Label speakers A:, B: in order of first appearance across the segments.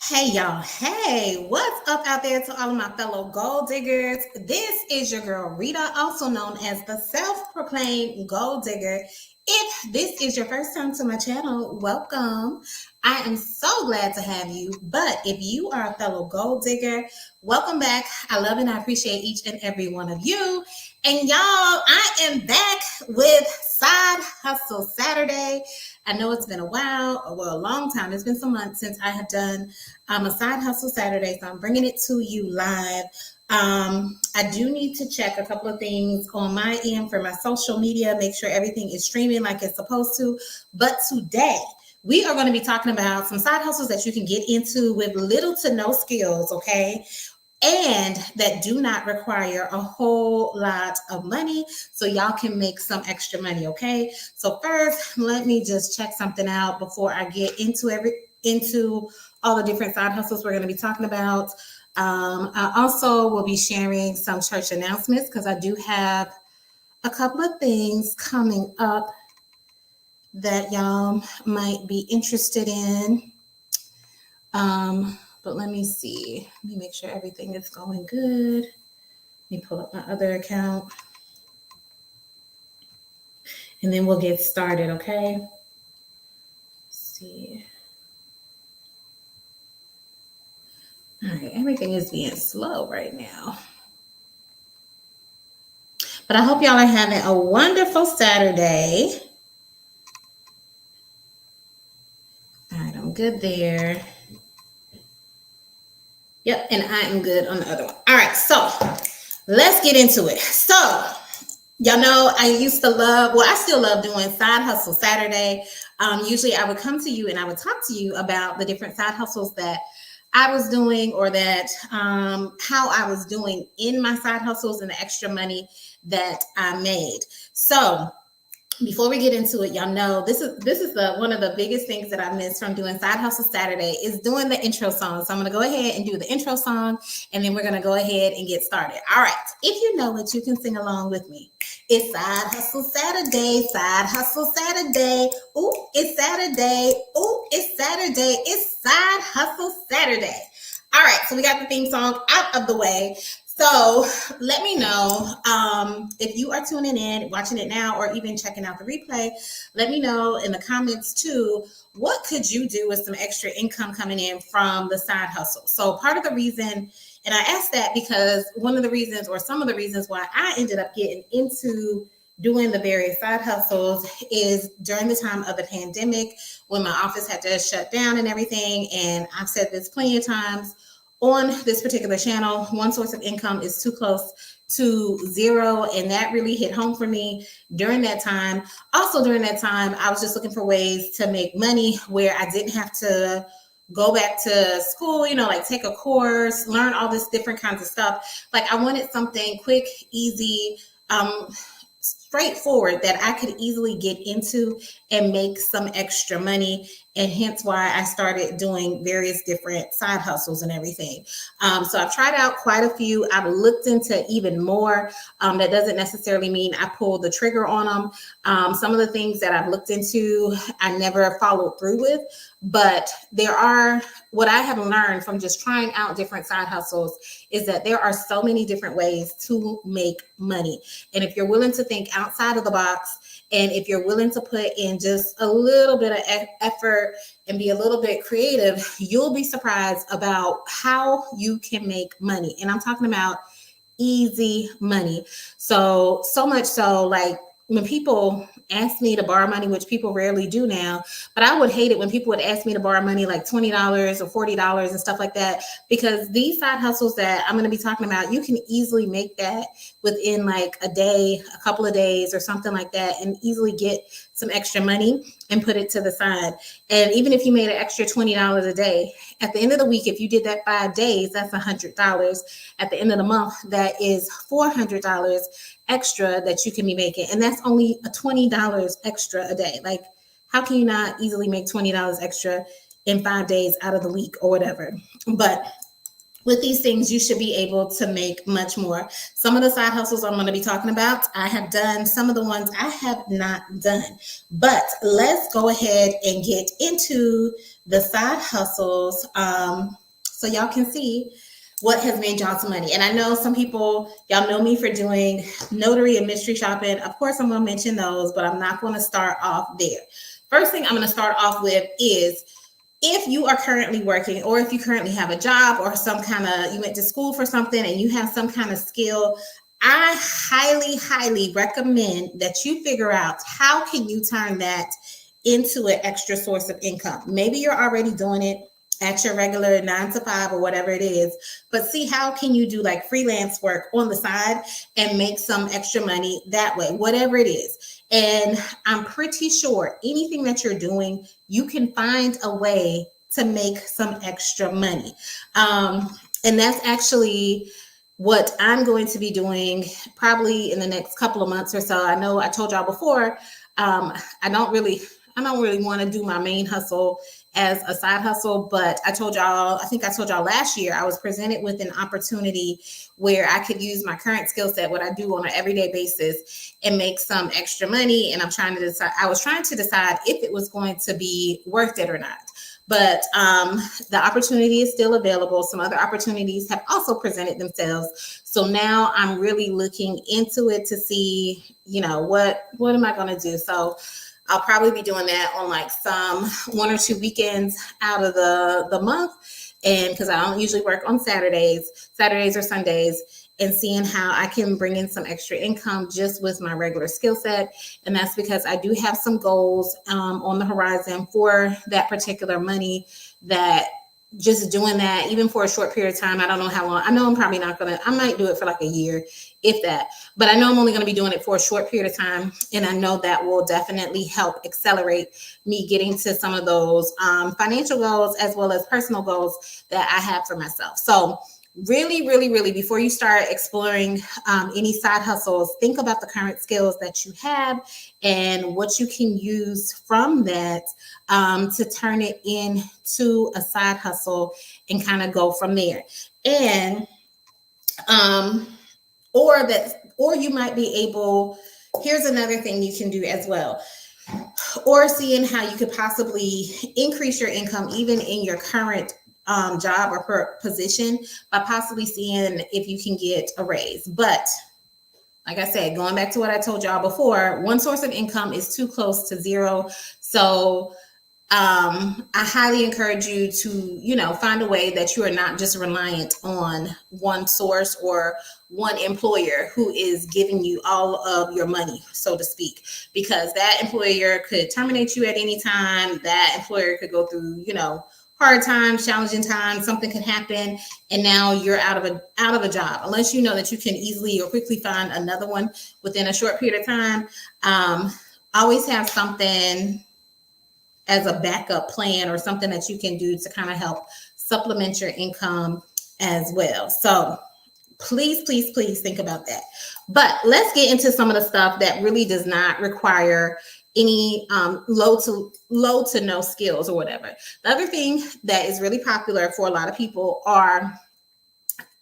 A: Hey y'all, hey, what's up out there to all of my fellow gold diggers? This is your girl Rita, also known as the self-proclaimed gold digger. If this is your first time to my channel, welcome. I am so glad to have you. But if you are a fellow gold digger, welcome back. I love and I appreciate each and every one of you. And y'all, I am back with Side Hustle Saturday. I know it's been a while, well, a long time. It's been some months since I have done a Side Hustle Saturday, so I'm bringing it to you live. I do need to check a couple of things on my end for my social media, make sure everything is streaming like it's supposed to. But today, we are going to be talking about some side hustles that you can get into with little to no skills, okay? And that do not require a whole lot of money, so y'all can make some extra money, okay? So first, let me just check something out before I get into all the different side hustles we're going to be talking about. I also will be sharing some church announcements because I do have a couple of things coming up that y'all might be interested in. But let me see. Let me make sure everything is going good. Let me pull up my other account. And then we'll get started, okay? Let's see. All right, everything is being slow right now. But I hope y'all are having a wonderful Saturday. All right, I'm good there. Yep, and I am good on the other one. All right, so let's get into it. So, y'all know I used to love, well, I still love doing Side Hustle Saturday. Usually I would come to you and I would talk to you about the different side hustles that I was doing, or that how I was doing in my side hustles and the extra money that I made. So before we get into it, y'all know this is the one of the biggest things that I miss from doing Side Hustle Saturday is doing the intro song. So I'm going to go ahead and do the intro song, and then we're going to go ahead and get started. All right. If you know it, you can sing along with me. It's Side Hustle Saturday, Side Hustle Saturday. Ooh, it's Saturday. Ooh, it's Saturday. It's Side Hustle Saturday. All right. So we got the theme song out of the way. So let me know if you are tuning in, watching it now, or even checking out the replay. Let me know in the comments too, what could you do with some extra income coming in from the side hustle? So part of the reason, and I asked that because one of the reasons, or some of the reasons why I ended up getting into doing the various side hustles is during the time of the pandemic when my office had to shut down and everything. And I've said this plenty of times on this particular channel, one source of income is too close to zero. And that really hit home for me during that time. Also during that time, I was just looking for ways to make money where I didn't have to go back to school, you know, like take a course, learn all this different kinds of stuff. Like I wanted something quick, easy, straightforward that I could easily get into and make some extra money. And hence why I started doing various different side hustles and everything. So I've tried out quite a few. I've looked into even more. That doesn't necessarily mean I pulled the trigger on them. Some of the things that I've looked into, I never followed through with. But there are, what I have learned from just trying out different side hustles is that there are so many different ways to make money. And if you're willing to think outside of the box, and if you're willing to put in just a little bit of effort and be a little bit creative, you'll be surprised about how you can make money. And I'm talking about easy money. So much so, like when people ask me to borrow money, which people rarely do now, but I would hate it when people would ask me to borrow money like $20 or $40 and stuff like that, because these side hustles that I'm going to be talking about, you can easily make that within like a day, a couple of days or something like that, and easily get some extra money and put it to the side. And even if you made an extra $20 a day, at the end of the week, if you did that 5 days, that's $100. At the end of the month, that is $400 extra that you can be making. And that's only a $20 extra a day. Like, how can you not easily make $20 extra in 5 days out of the week or whatever? But with these things, you should be able to make much more. Some of the side hustles I'm going to be talking about, I have done. Some of the ones I have not done. But let's go ahead and get into the side hustles so y'all can see what has made y'all some money. And I know some people, y'all know me for doing notary and mystery shopping. Of course, I'm going to mention those, but I'm not going to start off there. First thing I'm going to start off with is, if you are currently working, or if you currently have a job, or some kind of, you went to school for something and you have some kind of skill, I highly recommend that you figure out how can you turn that into an extra source of income. Maybe you're already doing it at your regular 9 to 5 or whatever it is, but see how can you do like freelance work on the side and make some extra money that way, whatever it is. And I'm pretty sure anything that you're doing, you can find a way to make some extra money. And that's actually what I'm going to be doing probably in the next couple of months or so. I know I told y'all before, I don't really want to do my main hustle as a side hustle, but I think I told y'all last year, I was presented with an opportunity where I could use my current skill set, what I do on an everyday basis, and make some extra money. And I was trying to decide if it was going to be worth it or not. But the opportunity is still available. Some other opportunities have also presented themselves. So now I'm really looking into it to see, what am I going to do? So I'll probably be doing that on like some 1 or 2 weekends out of the month. And because I don't usually work on Saturdays or Sundays, and seeing how I can bring in some extra income just with my regular skill set. And that's because I do have some goals on the horizon for that particular money, that just doing that, even for a short period of time, I don't know how long. I know I'm probably not I might do it for like a year, if that, but I know I'm only going to be doing it for a short period of time. And I know that will definitely help accelerate me getting to some of those financial goals as well as personal goals that I have for myself. So really, before you start exploring any side hustles, think about the current skills that you have and what you can use from that to turn it into a side hustle and kind of go from there. And or you might be able, here's another thing you can do as well, or seeing how you could possibly increase your income even in your current job or position, by possibly seeing if you can get a raise. But like I said, going back to what I told y'all before, one source of income is too close to zero. So I highly encourage you to, find a way that you are not just reliant on one source or one employer who is giving you all of your money, so to speak, because that employer could terminate you at any time. That employer could go through, hard times, challenging times, something could happen, and now you're out of a job. Unless you know that you can easily or quickly find another one within a short period of time. Always have something as a backup plan or something that you can do to kind of help supplement your income as well. So please think about that. But let's get into some of the stuff that really does not require any low to no skills or whatever. The other thing that is really popular for a lot of people are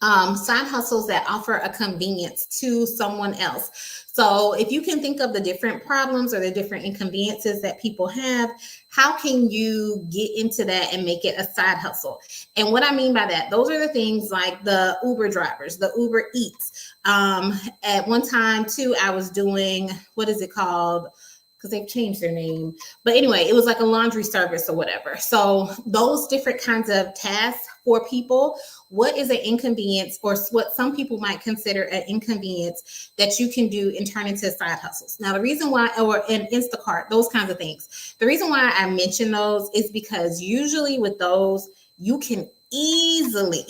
A: side hustles that offer a convenience to someone else. So if you can think of the different problems or the different inconveniences that people have, how can you get into that and make it a side hustle? And what I mean by that, those are the things like the Uber drivers, the Uber Eats. At one time too, I was doing, what is it called? Because they've changed their name. But anyway, it was like a laundry service or whatever. So those different kinds of tasks for people, what is an inconvenience, or what some people might consider an inconvenience that you can do and turn into side hustles? Now, the reason why, or an Instacart, those kinds of things. The reason why I mention those is because usually with those, you can easily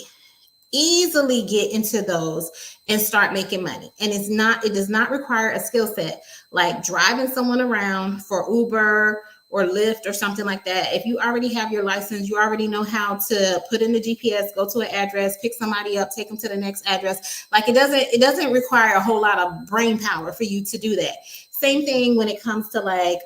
A: get into those and start making money. And it does not require a skill set like driving someone around for Uber or Lyft or something like that. If you already have your license, you already know how to put in the GPS, go to an address, pick somebody up, take them to the next address. Like it doesn't require a whole lot of brain power for you to do that. Same thing when it comes to like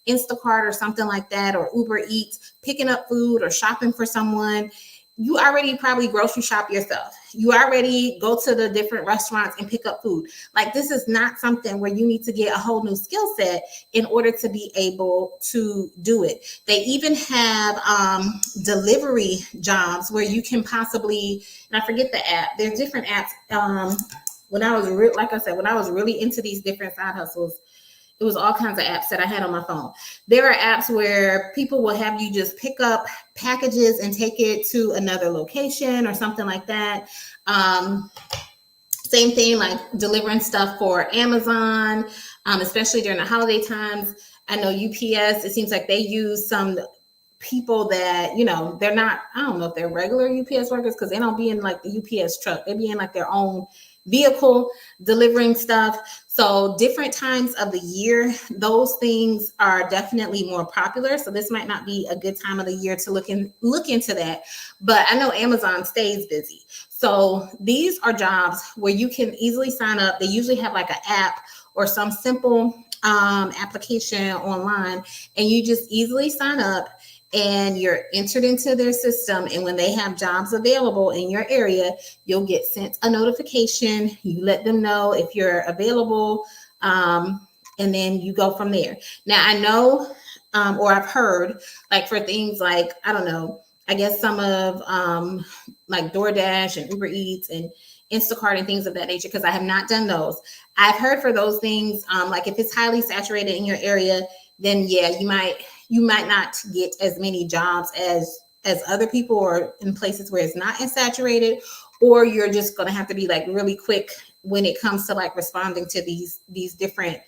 A: Instacart or something like that, or Uber Eats, picking up food or shopping for someone. you already probably grocery shop yourself. You already go to the different restaurants and pick up food. Like, this is not something where you need to get a whole new skill set in order to be able to do it. They even have delivery jobs where you can possibly, and I forget the app. There's different apps. When I was like I said, when I was really into these different side hustles, it was all kinds of apps that I had on my phone. There are apps where people will have you just pick up packages and take it to another location or something like that. Same thing, like delivering stuff for Amazon, especially during the holiday times. I know UPS, it seems like they use some people that, you know, they're not, I don't know if they're regular UPS workers, because they don't be in like the UPS truck. They be in like their own vehicle delivering stuff. So different times of the year, those things are definitely more popular. So this might not be a good time of the year to look into that. But I know Amazon stays busy. So these are jobs where you can easily sign up. They usually have like an app or some simple application online, and you just easily sign up and you're entered into their system. And when they have jobs available in your area, you'll get sent a notification. You let them know if you're available, and then you go from there. Now, I know, or I've heard, like for things like, I don't know, I guess some of like DoorDash and Uber Eats and Instacart and things of that nature, because I have not done those. I've heard for those things, like if it's highly saturated in your area, then yeah, you might not get as many jobs as other people, or in places where it's not as saturated, or you're just going to have to be like really quick when it comes to like responding to these different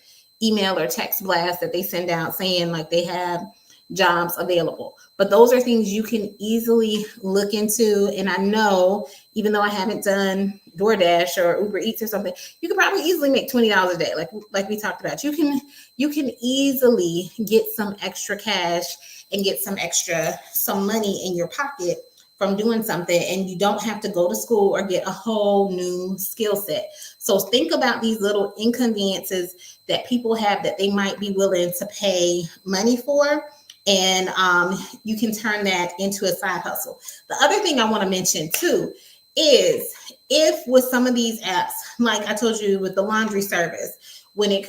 A: email or text blasts that they send out saying like they have jobs available. But those are things you can easily look into. And I know, even though I haven't done DoorDash or Uber Eats or something, you could probably easily make $20 a day. Like we talked about, you can easily get some extra cash and get some money in your pocket from doing something, and you don't have to go to school or get a whole new skill set. So think about these little inconveniences that people have that they might be willing to pay money for, and you can turn that into a side hustle. The other thing I want to mention too is, if with some of these apps, like I told you with the laundry service,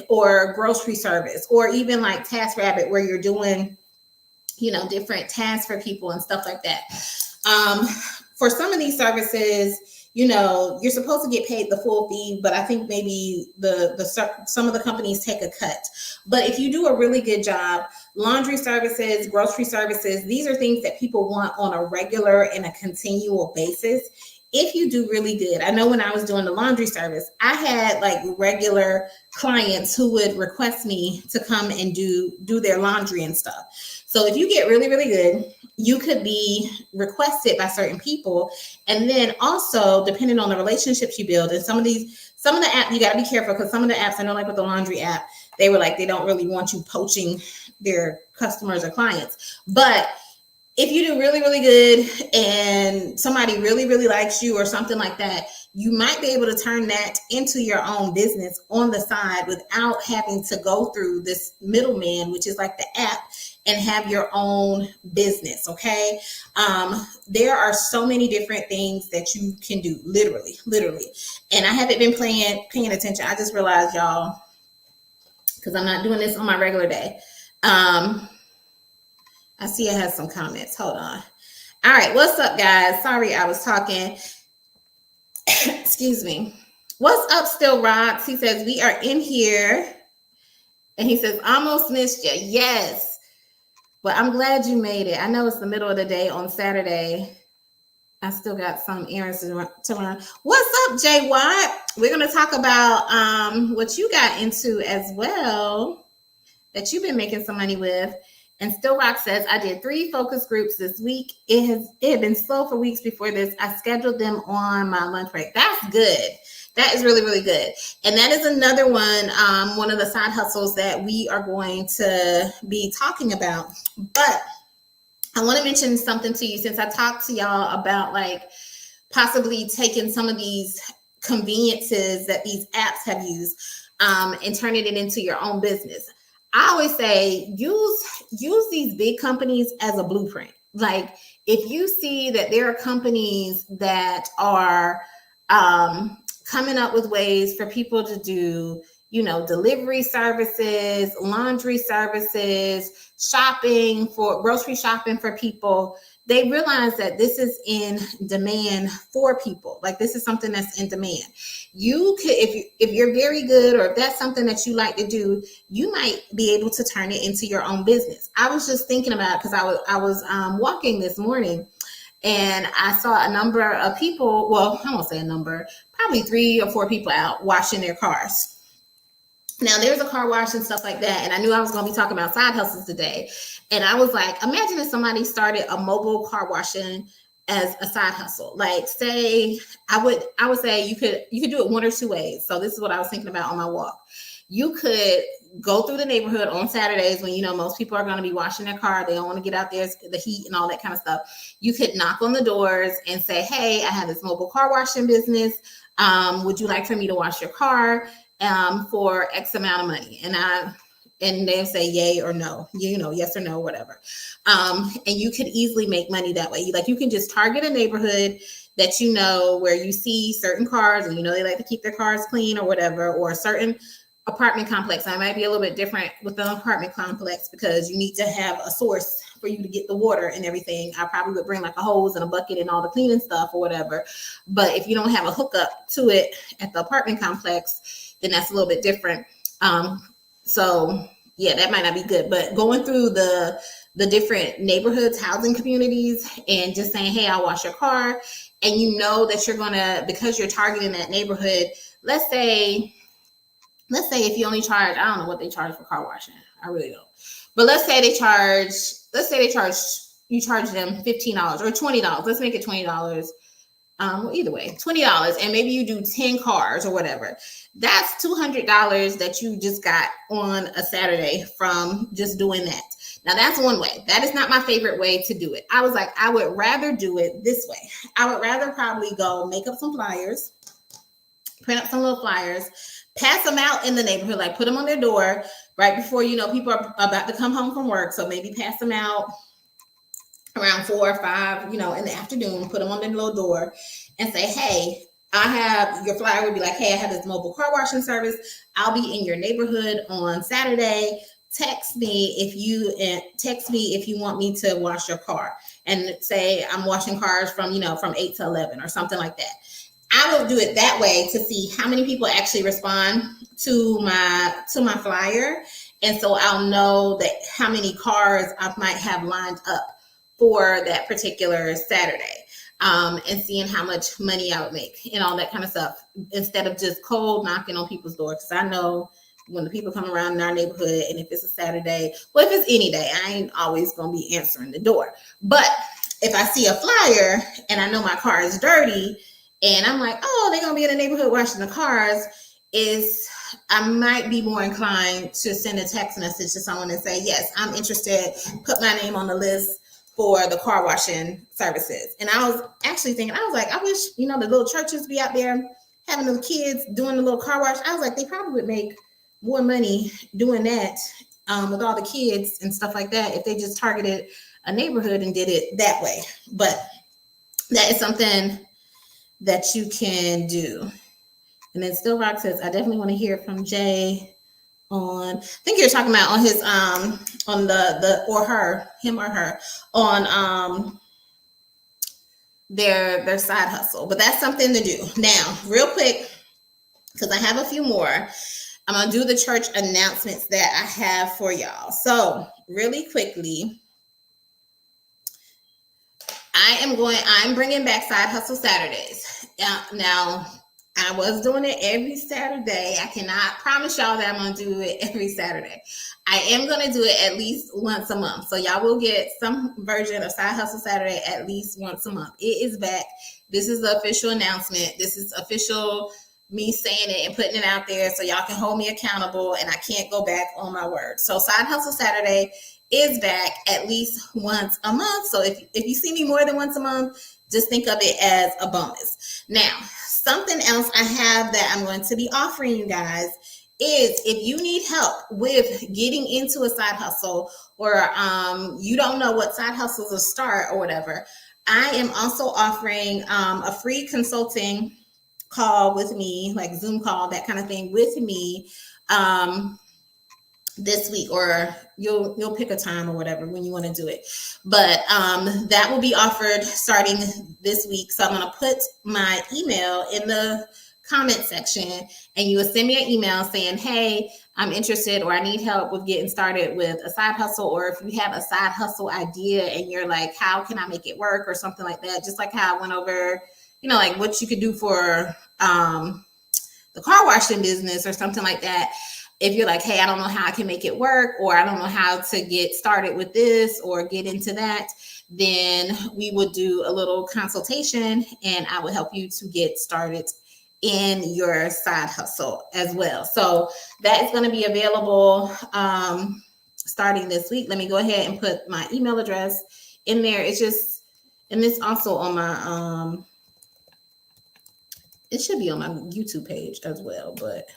A: or grocery service, or even like TaskRabbit, where you're doing, you know, different tasks for people and stuff like that. For some of these services, you know, you're supposed to get paid the full fee, but I think maybe some of the companies take a cut. But if you do a really good job, laundry services, grocery services, these are things that people want on a regular and a continual basis. If you do really good, I know when I was doing the laundry service, I had like regular clients who would request me to come and do their laundry and stuff. So if you get really, really good, you could be requested by certain people. And then also, depending on the relationships you build, and some of the apps, you got to be careful, because some of the apps, I know, like with the laundry app, they were like, they don't really want you poaching their customers or clients. But if you do really, really good and somebody really, really likes you or something like that, you might be able to turn that into your own business on the side without having to go through this middleman, which is like the app, and have your own business. Okay. There are so many different things that you can do, literally. And I haven't been paying attention. I just realized, y'all, because I'm not doing this on my regular day. I see it has some comments. Hold on. All right. What's up, guys? Sorry, I was talking. Excuse me. What's up, Still Rocks? He says, we are in here. And he says, almost missed you. Yes. But I'm glad you made it. I know it's the middle of the day on Saturday. I still got some errands to run. What's up, Jay Watt? We're going to talk about what you got into as well, that you've been making some money with. And Still Rock says, I did 3 focus groups this week. It had been slow for weeks before this. I scheduled them on my lunch break. That's good. That is really, really good. And that is another one of the side hustles that we are going to be talking about. But I want to mention something to you, since I talked to y'all about like possibly taking some of these conveniences that these apps have used and turning it into your own business. I always say use these big companies as a blueprint, Like, if you see that there are companies that are coming up with ways for people to do, delivery services, laundry services, shopping for grocery shopping for people, they realize that this is in demand for people. Like, this is something that's in demand. You could, if you're very good, or if that's something that you like to do, you might be able to turn it into your own business. I was just thinking about, because I was walking this morning, and I saw a number of people. Well, I won't say a number, probably 3 or 4 people out washing their cars. Now, there's a car wash and stuff like that. And I knew I was going to be talking about side hustles today. And I was like, imagine if somebody started a mobile car washing as a side hustle. Like, say, I would say you could do it one or two ways. So this is what I was thinking about on my walk. You could go through the neighborhood on Saturdays when, most people are going to be washing their car. They don't want to get out there, the heat and all that kind of stuff. You could knock on the doors and say, hey, I have this mobile car washing business. Would you like for me to wash your car for X amount of money? And they'll say yay or no, yes or no, whatever. And you could easily make money that way. You can just target a neighborhood that where you see certain cars, and they like to keep their cars clean or whatever, or a certain apartment complex. I might be a little bit different with the apartment complex because you need to have a source for you to get the water and everything. I probably would bring like a hose and a bucket and all the cleaning stuff or whatever. But if you don't have a hookup to it at the apartment complex, then that's a little bit different. So yeah, that might not be good. But going through the different neighborhoods, housing communities, and just saying, hey, I'll wash your car. And that you're gonna, because you're targeting that neighborhood, let's say if you only charge, I don't know what they charge for car washing. I really don't. But let's say you charge them $15 or $20. Let's make it $20. Either way, $20, and maybe you do 10 cars or whatever. That's $200 that you just got on a Saturday from just doing that. Now, that's one way. That is not my favorite way to do it. I was like, I would rather do it this way. I would rather probably go make up some flyers, print up some little flyers, pass them out in the neighborhood, like put them on their door right before, people are about to come home from work. So maybe pass them out around 4 or 5, in the afternoon, put them on their little door and say, hey, your flyer would be like, hey, I have this mobile car washing service. I'll be in your neighborhood on Saturday. Text me if you want me to wash your car, and say I'm washing cars from 8 to 11 or something like that. I will do it that way to see how many people actually respond to my flyer. And so I'll know that how many cars I might have lined up for that particular Saturday, and seeing how much money I would make and all that kind of stuff, instead of just cold knocking on people's doors. Because I know when the people come around in our neighborhood, and if it's a Saturday, well, if it's any day, I ain't always going to be answering the door. But if I see a flyer and I know my car is dirty, and I'm like, oh, they're going to be in the neighborhood washing the cars, I might be more inclined to send a text message to someone and say, yes, I'm interested, put my name on the list for the car washing services. And I was actually thinking, I wish, the little churches be out there having the kids doing the little car wash. I was like, they probably would make more money doing that with all the kids and stuff like that if they just targeted a neighborhood and did it that way. But that is something that you can do. And then Still Rock says, I definitely want to hear from Jay on, I think you're talking about on his on the or her, him or her, on their side hustle. But that's something to do. Now, real quick, because I have a few more, I'm gonna do the church announcements that I have for y'all. So really quickly, I'm bringing back Side Hustle Saturdays. Now, I was doing it every Saturday. I cannot promise y'all that I'm going to do it every Saturday. I am going to do it at least once a month. So y'all will get some version of Side Hustle Saturday at least once a month. It is back. This is the official announcement. This is official me saying it and putting it out there so y'all can hold me accountable, and I can't go back on my word. So Side Hustle Saturday is back at least once a month. So if you see me more than once a month, just think of it as a bonus. Now, something else I have that I'm going to be offering you guys is if you need help with getting into a side hustle, or you don't know what side hustles to start or whatever, I am also offering a free consulting call with me, like Zoom call, that kind of thing with me, this week, or you'll pick a time or whatever when you want to do it. But that will be offered starting this week. So I'm going to put my email in the comment section, and you will send me an email saying, hey, I'm interested, or I need help with getting started with a side hustle. Or if you have a side hustle idea and you're like, how can I make it work, or something like that, just like how I went over, like what you could do for the car washing business or something like that. If you're like, hey, I don't know how I can make it work, or I don't know how to get started with this or get into that, then we would do a little consultation, and I would help you to get started in your side hustle as well. So that is going to be available starting this week. Let me go ahead and put my email address in there. It's just, and it's also on my, it should be on my YouTube page as well, but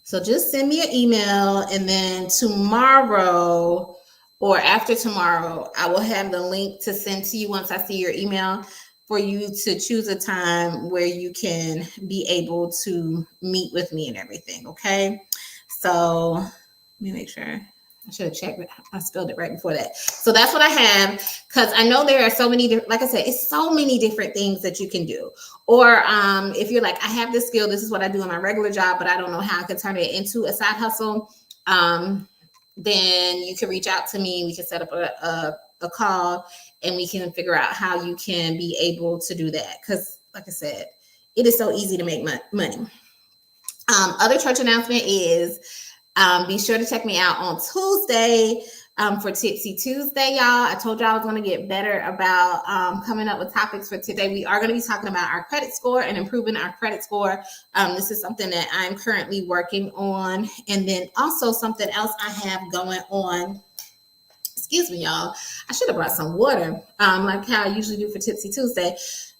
A: so just send me an email, and then tomorrow or after tomorrow, I will have the link to send to you once I see your email, for you to choose a time where you can be able to meet with me and everything. Okay. So let me make sure. I should have checked it. I spelled it right before that. So that's what I have, because I know there are so many, like I said, it's so many different things that you can do. Or if you're like, I have this skill, this is what I do in my regular job, but I don't know how I can turn it into a side hustle, then you can reach out to me. We can set up a call, and we can figure out how you can be able to do that. Because like I said, it is so easy to make money. Other church announcement is, be sure to check me out on Tuesday for Tipsy Tuesday, y'all. I told y'all I was going to get better about coming up with topics for today. We are going to be talking about our credit score and improving our credit score. This is something that I'm currently working on. And then also something else I have going on. Excuse me, y'all. I should have brought some water, like how I usually do for Tipsy Tuesday.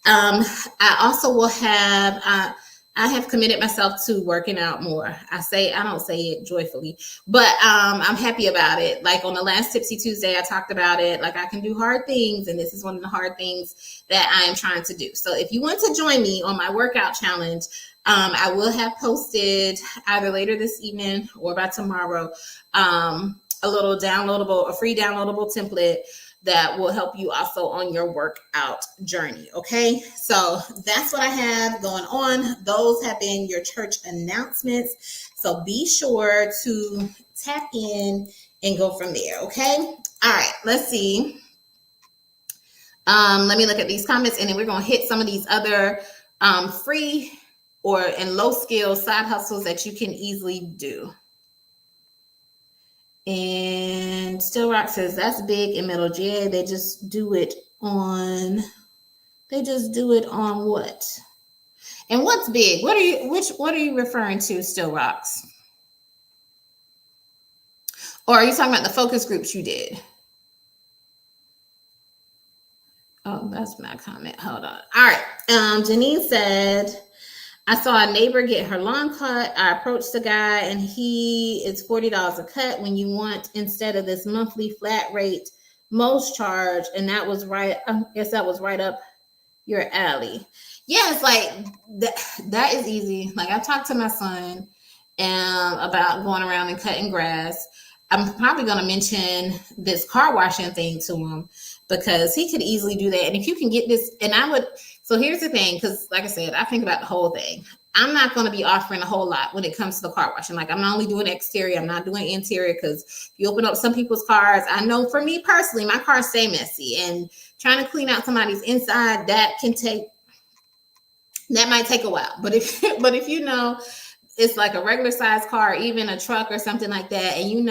A: I also will have... I have committed myself to working out more. I don't say it joyfully, but I'm happy about it. Like on the last Tipsy Tuesday, I talked about it. Like I can do hard things, and this is one of the hard things that I am trying to do. So if you want to join me on my workout challenge, I will have posted either later this evening or by tomorrow a free downloadable template that will help you also on your workout journey. Okay, so that's what I have going on. Those have been your church announcements. So be sure to tap in and go from there. Okay, all right, let's see. Let me look at these comments, and then we're going to hit some of these other free and low skill side hustles that you can easily do. And Still Rock says that's big in Middle J. They just do it on what? And what's big? What are you referring to, Still Rocks? Or are you talking about the focus groups you did? Oh, that's my comment. Hold on. All right. Janine said, I saw a neighbor get her lawn cut. I approached the guy, and he is $40 a cut when you want, instead of this monthly flat rate most charge. And that was right. I guess that was right up your alley. Yeah, it's like that is easy. Like I talked to my son about going around and cutting grass. I'm probably going to mention this car washing thing to him, because he could easily do that. And if you can get this, so here's the thing, because like I said, I think about the whole thing. I'm not going to be offering a whole lot when it comes to the car washing. Like I'm not only doing exterior, I'm not doing interior, because if you open up some people's cars, I know for me personally, my cars stay messy, and trying to clean out somebody's inside, that might take a while. But if it's like a regular size car, even a truck or something like that, and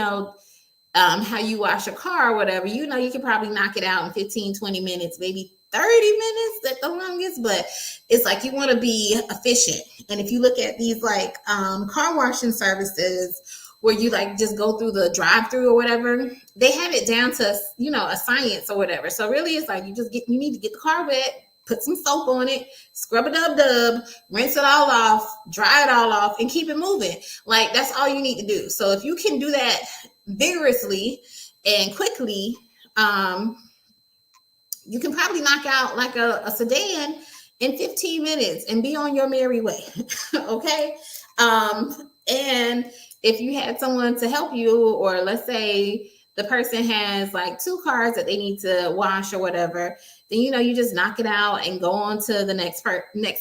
A: how you wash a car or whatever, you can probably knock it out in 15, 20 minutes, maybe 30 minutes at the longest. But it's like you want to be efficient. And if you look at these like car washing services where you like just go through the drive-through or whatever, they have it down to a science or whatever. So really it's like you need to get the car wet, put some soap on it, scrub a dub, rinse it all off, dry it all off, and keep it moving. Like, that's all you need to do. So if you can do that vigorously and quickly, you can probably knock out like a sedan in 15 minutes and be on your merry way. Okay. And if you had someone to help you, or let's say the person has like 2 cars that they need to wash or whatever, then, you know, you just knock it out and go on to the next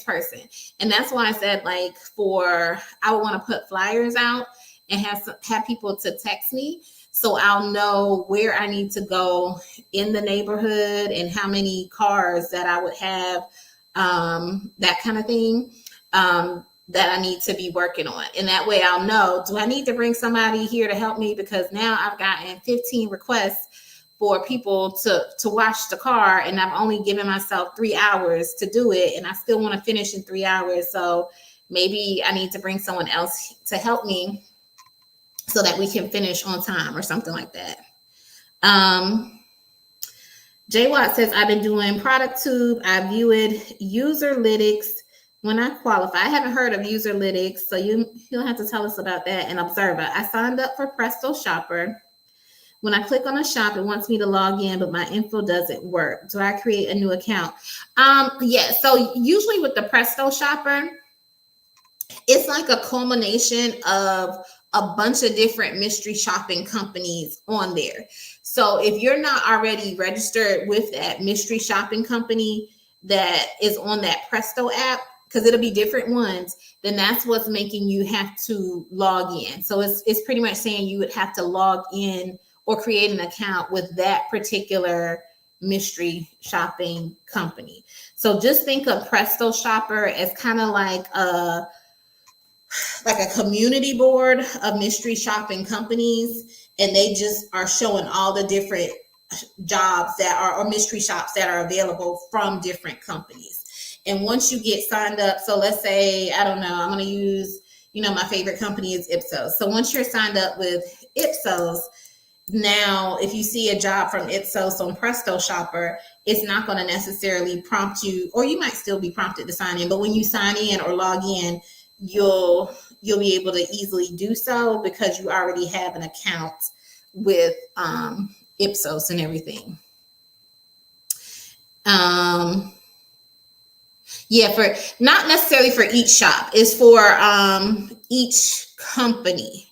A: person. And that's why I said, like, I would want to put flyers out and have people to text me, so I'll know where I need to go in the neighborhood and how many cars that I would have, that kind of thing, that I need to be working on. And that way I'll know, do I need to bring somebody here to help me? Because now I've gotten 15 requests for people to wash the car, and I've only given myself 3 hours to do it, and I still want to finish in 3 hours. So maybe I need to bring someone else to help me so that we can finish on time or something like that. J Watt says, I've been doing ProductTube. I viewed Userlytics when I qualify. I haven't heard of Userlytics, so you'll have to tell us about that. And Observer. I signed up for Presto Shopper. When I click on a shop, it wants me to log in, but my info doesn't work. Do I create a new account? Yeah, so usually with the Presto Shopper, it's like a culmination of a bunch of different mystery shopping companies on there. So if you're not already registered with that mystery shopping company that is on that Presto app, because it'll be different ones, then that's what's making you have to log in. So it's pretty much saying you would have to log in or create an account with that particular mystery shopping company. So just think of Presto Shopper as kind of like a community board of mystery shopping companies, and they just are showing all the different jobs that are, or mystery shops that are available from different companies. And once you get signed up, so let's say, I don't know, I'm going to use, my favorite company is Ipsos. So once you're signed up with Ipsos, now if you see a job from Ipsos on Presto Shopper, it's not going to necessarily prompt you, or you might still be prompted to sign in, but when you sign in or log in, you'll be able to easily do so because you already have an account with Ipsos and everything. Yeah, for not necessarily for each shop, it's for each company.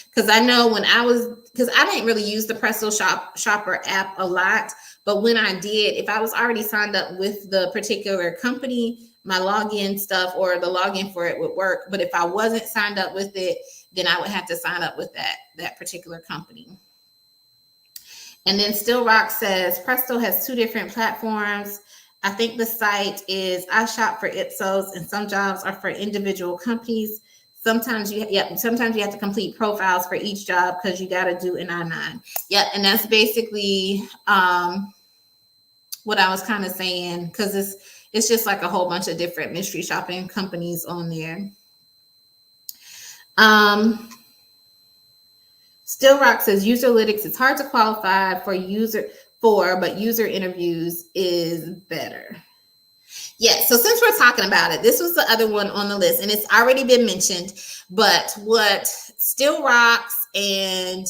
A: Because I know because I didn't really use the Presto Shopper app a lot, but when I did, if I was already signed up with the particular company, my login stuff or the login for it would work. But if I wasn't signed up with it, then I would have to sign up with that particular company. And then Still Rock says, Presto has 2 different platforms. I think the site is I shop for Ipsos, and some jobs are for individual companies. Sometimes you have to complete profiles for each job because you got to do an I-9. Yeah, and that's basically what I was kind of saying, because it's just like a whole bunch of different mystery shopping companies on there. Still Rock says Userlytics is hard to qualify but user interviews is better. Yeah, so since we're talking about it, this was the other one on the list, and it's already been mentioned, but what Still Rocks and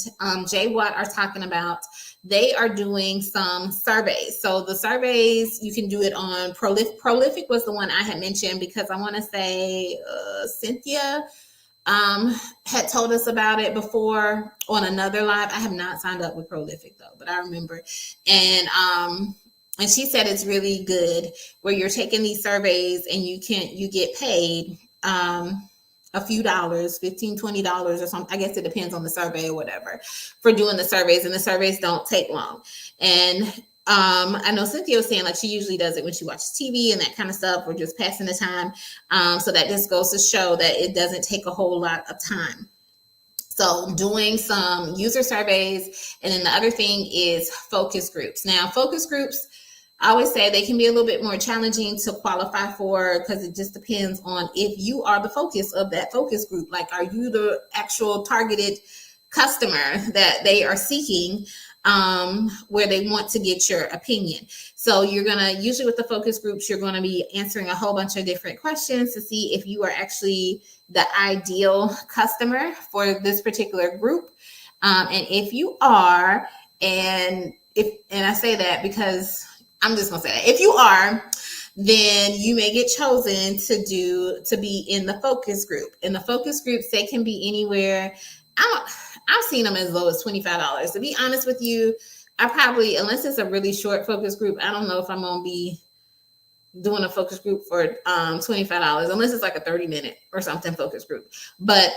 A: J Watt are talking about, they are doing some surveys. So the surveys, you can do it on Prolific. Prolific was the one I had mentioned because I want to say Cynthia had told us about it before on another live. I have not signed up with Prolific though, but I remember. And she said it's really good where you're taking these surveys and you get paid a few dollars, $15, $20 or something. I guess it depends on the survey or whatever for doing the surveys, and the surveys don't take long. And I know Cynthia was saying like she usually does it when she watches TV and that kind of stuff, or just passing the time. So that just goes to show that it doesn't take a whole lot of time. So doing some user surveys, and then the other thing is focus groups. Now, focus groups, I always say they can be a little bit more challenging to qualify for because it just depends on if you are the focus of that focus group. Like, are you the actual targeted customer that they are seeking? where they want to get your opinion. So you're going to, usually with the focus groups, you're going to be answering a whole bunch of different questions to see if you are actually the ideal customer for this particular group. And if you are, and I say that because I'm just going to say that if you are, then you may get chosen to be in the focus group. In the focus groups, they can be anywhere. I've seen them as low as $25. To be honest with you, I probably, unless it's a really short focus group, I don't know if I'm gonna be doing a focus group for $25, unless it's like a 30-minute or something focus group. But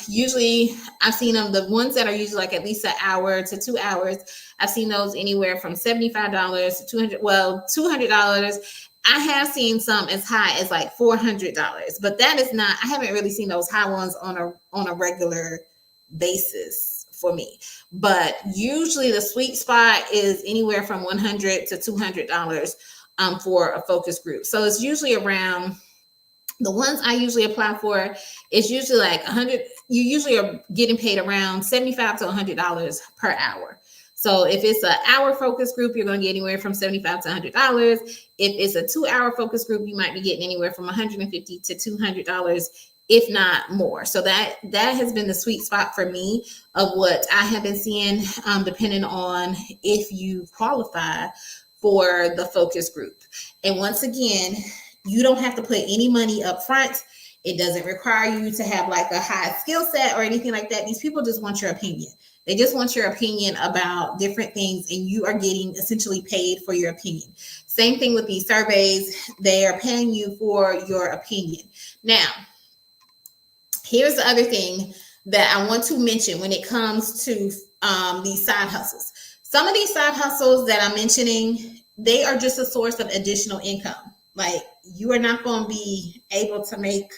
A: usually I've seen them, the ones that are usually like at least an hour to 2 hours, I've seen those anywhere from $75 to $200. I have seen some as high as like $400, but that is not, I haven't really seen those high ones on a regular basis for me. But usually the sweet spot is anywhere from $100 to $200 for a focus group. So it's usually around, the ones I usually apply for, it's usually like 100. You usually are getting paid around $75 to $100 per hour. So if it's an hour focus group, you're going to get anywhere from $75 to $100. If it's a 2-hour focus group, you might be getting anywhere from $150 to $200, if not more. So that has been the sweet spot for me of what I have been seeing, depending on if you qualify for the focus group. And once again, you don't have to put any money up front. It doesn't require you to have like a high skill set or anything like that. These people just want your opinion. They just want your opinion about different things, and you are getting essentially paid for your opinion. Same thing with these surveys. They are paying you for your opinion. Now, here's the other thing that I want to mention when it comes to these side hustles. Some of these side hustles that I'm mentioning, they are just a source of additional income. Like, you are not going to be able to make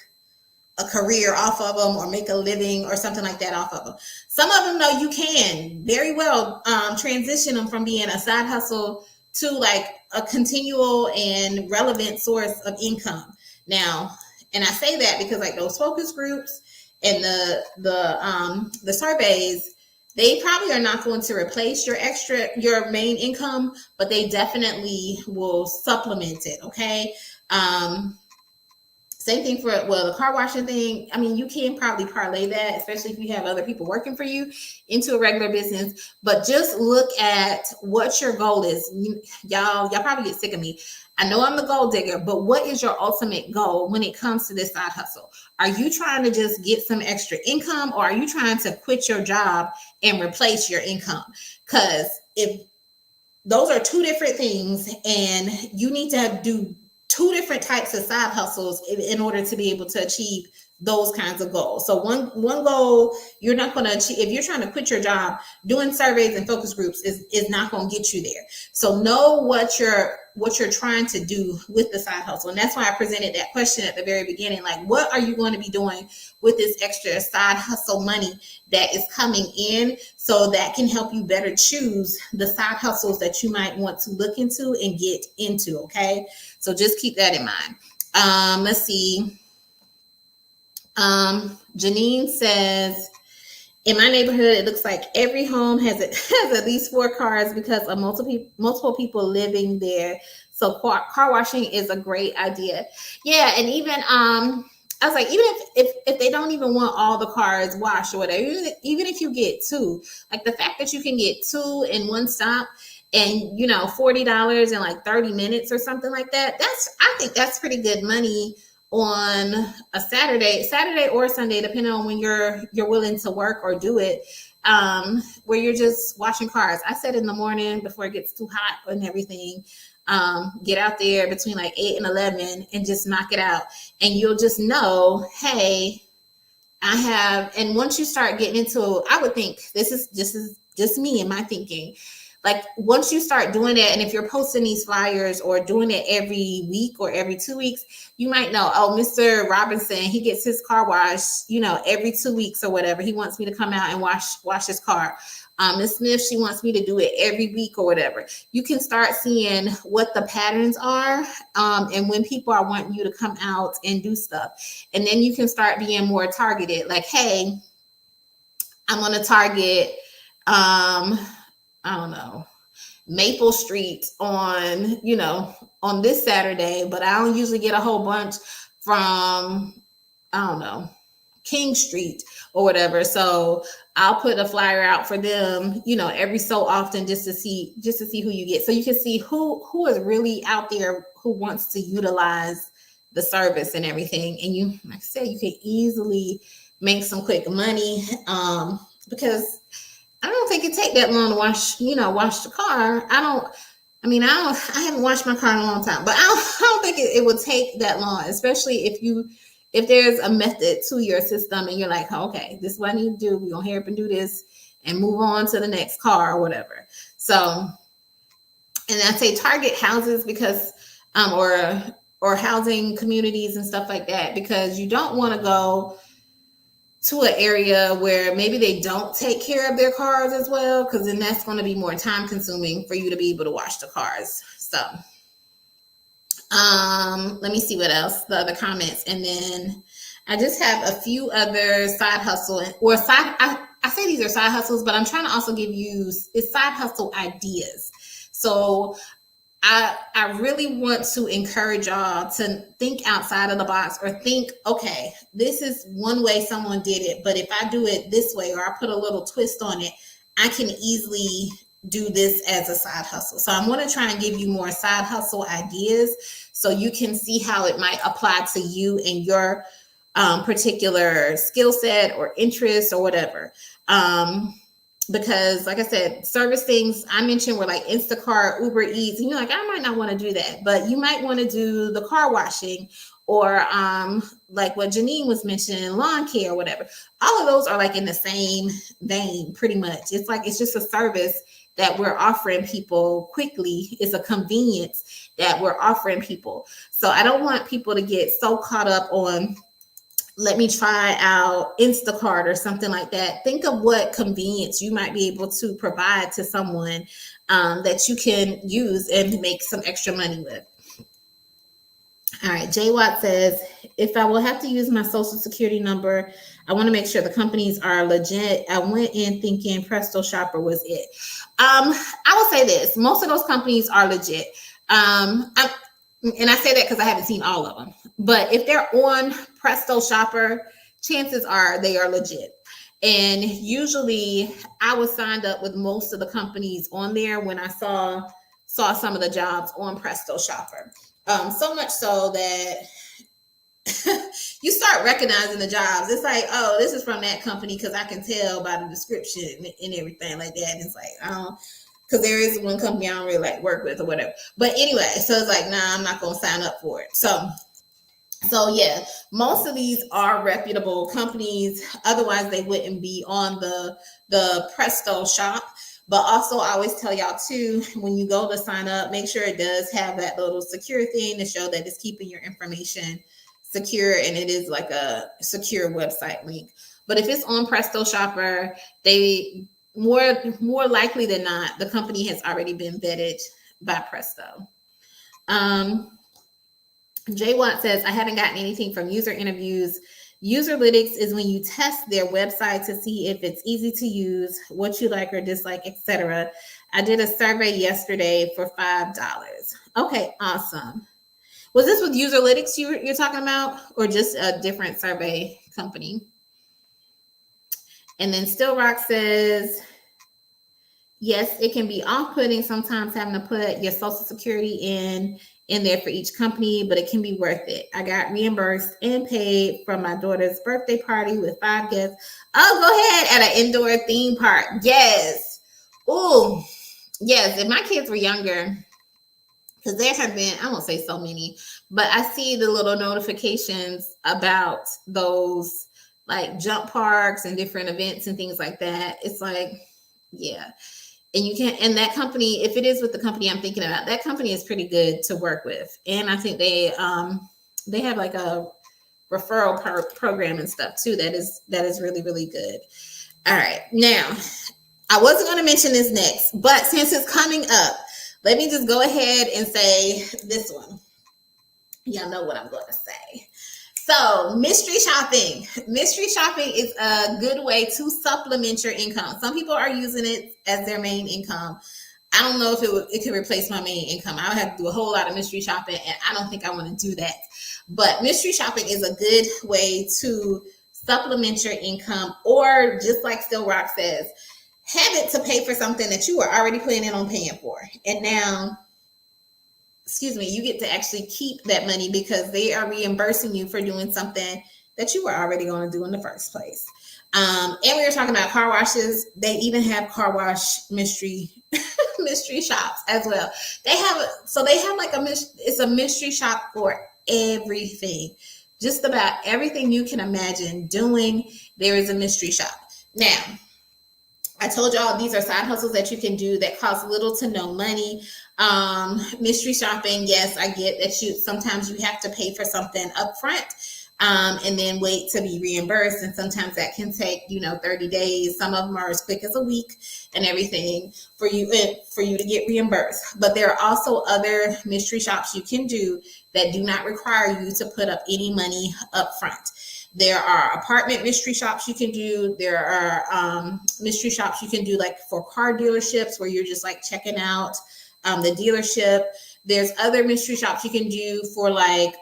A: a career off of them or make a living or something like that off of them. Some of them, though, you can very well transition them from being a side hustle to like a continual and relevant source of income. Now, and I say that because like those focus groups and the surveys, they probably are not going to replace your main income, but they definitely will supplement it. Okay. Same thing for, the car washing thing. I mean, you can probably parlay that, especially if you have other people working for you, into a regular business. But just look at what your goal is. Y'all probably get sick of me. I know I'm the goal digger, but what is your ultimate goal when it comes to this side hustle? Are you trying to just get some extra income, or are you trying to quit your job and replace your income? Because if those are two different things, and you need to do two different types of side hustles in order to be able to achieve those kinds of goals. So one goal you're not going to achieve if you're trying to quit your job. Doing surveys and focus groups is not going to get you there. So know what you're trying to do with the side hustle. And that's why I presented that question at the very beginning. Like, what are you going to be doing with this extra side hustle money that is coming in, so that can help you better choose the side hustles that you might want to look into and get into. Okay. So just keep that in mind. Let's see. Janine says, in my neighborhood, it looks like every home has at least 4 cars because of multiple people living there. So car washing is a great idea. Yeah, and even I was like, even if they don't even want all the cars washed or whatever, even if you get 2, like the fact that you can get 2 in one stop, and $40 in like 30 minutes or something like that, I think that's pretty good money on a Saturday or Sunday, depending on when you're willing to work or do it, where you're just washing cars. I said in the morning before it gets too hot and everything, get out there between like 8 and 11 and just knock it out. And you'll just know, hey, and once you start getting into, I would think this is just me and my thinking. Like, once you start doing it, and if you're posting these flyers or doing it every week or every 2 weeks, you might know, oh, Mr. Robinson, he gets his car washed, every 2 weeks or whatever. He wants me to come out and wash his car. Ms. Smith, she wants me to do it every week or whatever. You can start seeing what the patterns are, and when people are wanting you to come out and do stuff. And then you can start being more targeted. Like, hey, I'm going to target, I don't know, Maple Street on, on this Saturday, but I don't usually get a whole bunch from, I don't know, King Street or whatever. So I'll put a flyer out for them, every so often just to see who you get. So you can see who is really out there who wants to utilize the service and everything. And you, like I said, you can easily make some quick money because I don't think it take that long to wash the car. I haven't washed my car in a long time, but I don't think it would take that long, especially if there's a method to your system and you're like, okay, this is what I need to do. We're going to hurry up and do this and move on to the next car or whatever. So, and I say target houses because, or housing communities and stuff like that, because you don't want to go to an area where maybe they don't take care of their cars as well, because then that's going to be more time consuming for you to be able to wash the cars. So let me see what else, the other comments. And then I just have a few other side hustle I say these are side hustles, but I'm trying to also give you side hustle ideas. So I really want to encourage y'all to think outside of the box, or think, okay, this is one way someone did it, but if I do it this way, or I put a little twist on it, I can easily do this as a side hustle. So I'm going to try and give you more side hustle ideas so you can see how it might apply to you and your particular skill set or interest or whatever. Because like I said, service things I mentioned were like Instacart, Uber Eats, and you're like, I might not want to do that, but you might want to do the car washing, or like what Janine was mentioning, lawn care or whatever. All of those are like in the same vein, pretty much. It's like, it's just a service that we're offering people quickly. It's a convenience that we're offering people. So I don't want people to get so caught up on, let me try out Instacart or something like that. Think of what convenience you might be able to provide to someone that you can use and make some extra money with. All right, Jay Watt says, if I will have to use my social security number, I want to make sure the companies are legit. I went in thinking Presto Shopper was it. I will say this, most of those companies are legit. And I say that because I haven't seen all of them. But if they're on Presto Shopper, chances are they are legit. And usually I was signed up with most of the companies on there when I saw some of the jobs on Presto Shopper. So much so that you start recognizing the jobs. It's like, oh, this is from that company because I can tell by the description and everything like that. And it's like, because there is one company I don't really like work with or whatever. But anyway, so it's like, nah, I'm not going to sign up for it. So yeah, most of these are reputable companies. Otherwise, they wouldn't be on the Presto shop. But also, I always tell y'all too, when you go to sign up, make sure it does have that little secure thing to show that it's keeping your information secure, and it is like a secure website link. But if it's on Presto Shopper, they more likely than not, the company has already been vetted by Presto. Jay Watt says, I haven't gotten anything from user interviews. Userlytics is when you test their website to see if it's easy to use, what you like or dislike, etc. I did a survey yesterday for $5. Okay, awesome. Was this with Userlytics you're talking about, or just a different survey company? And then Still Rock says, yes, it can be off-putting sometimes having to put your social security in there for each company, but it can be worth it. I got reimbursed and paid for my daughter's birthday party with 5 guests. Oh, go ahead, at an indoor theme park. Yes. Oh, yes. If my kids were younger, because there have been, I won't say so many, but I see the little notifications about those like jump parks and different events and things like that. It's like, yeah. And you can't, and that company, if it is with the company I'm thinking about, that company is pretty good to work with. And I think they have like a referral program and stuff too. That is really, really good. All right. Now, I wasn't going to mention this next, but since it's coming up, let me just go ahead and say this one. Y'all know what I'm going to say. So mystery shopping. Mystery shopping is a good way to supplement your income. Some people are using it as their main income. I don't know if it could replace my main income. I would have to do a whole lot of mystery shopping, and I don't think I want to do that. But mystery shopping is a good way to supplement your income, or just like Still Rock says, have it to pay for something that you were already planning on paying for. And now, you get to actually keep that money because they are reimbursing you for doing something that you were already going to do in the first place. And we were talking about car washes. They even have car wash mystery shops as well. They have like it's a mystery shop for everything. Just about everything you can imagine doing, there is a mystery shop. Now, I told y'all these are side hustles that you can do that cost little to no money. Mystery shopping, yes, I get that sometimes you have to pay for something up front. And then wait to be reimbursed. And sometimes that can take, 30 days. Some of them are as quick as a week and everything for you to get reimbursed. But there are also other mystery shops you can do that do not require you to put up any money up front. There are apartment mystery shops you can do. There are mystery shops you can do like for car dealerships where you're just like checking out the dealership. There's other mystery shops you can do for like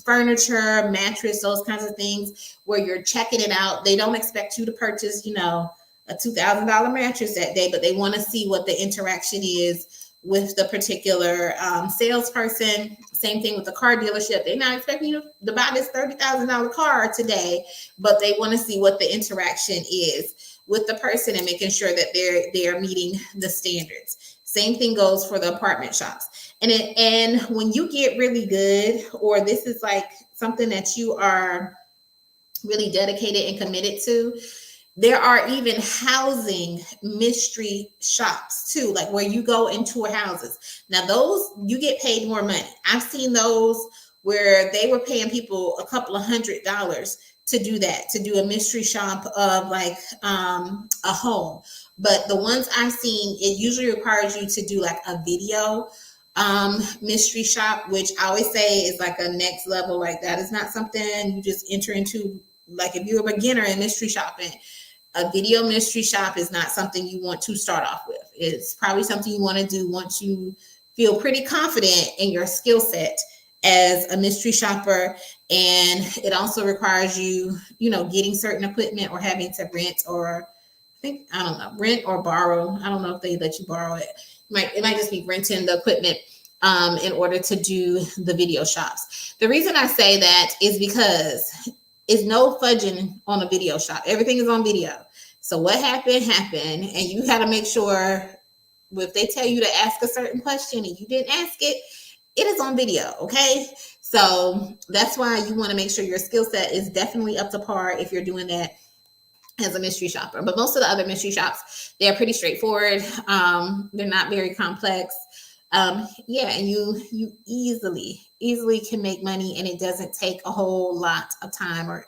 A: furniture, mattress, those kinds of things where you're checking it out. They don't expect you to purchase, a $2,000 mattress that day, but they want to see what the interaction is with the particular salesperson. Same thing with the car dealership. They're not expecting you to buy this $30,000 car today, but they want to see what the interaction is with the person and making sure that they're meeting the standards. Same thing goes for the apartment shops. And when you get really good, or this is like something that you are really dedicated and committed to, there are even housing mystery shops too, like where you go and tour houses. Now those, you get paid more money. I've seen those where they were paying people a couple of $100s to do that, to do a mystery shop of like a home. But the ones I've seen, it usually requires you to do like a video mystery shop, which I always say is like a next level. Like that is not something you just enter into. Like if you're a beginner in mystery shopping, a video mystery shop is not something you want to start off with. It's probably something you want to do once you feel pretty confident in your skill set as a mystery shopper. And it also requires you, getting certain equipment or having to rent or rent or borrow. I don't know if they let you borrow it. It might just be renting the equipment in order to do the video shops. The reason I say that is because it's no fudging on a video shop. Everything is on video. So what happened, and you got to make sure if they tell you to ask a certain question and you didn't ask it, it is on video, okay? So that's why you want to make sure your skill set is definitely up to par if you're doing that as a mystery shopper. But most of the other mystery shops, they're pretty straightforward. They're not very complex. And you easily can make money, and it doesn't take a whole lot of time or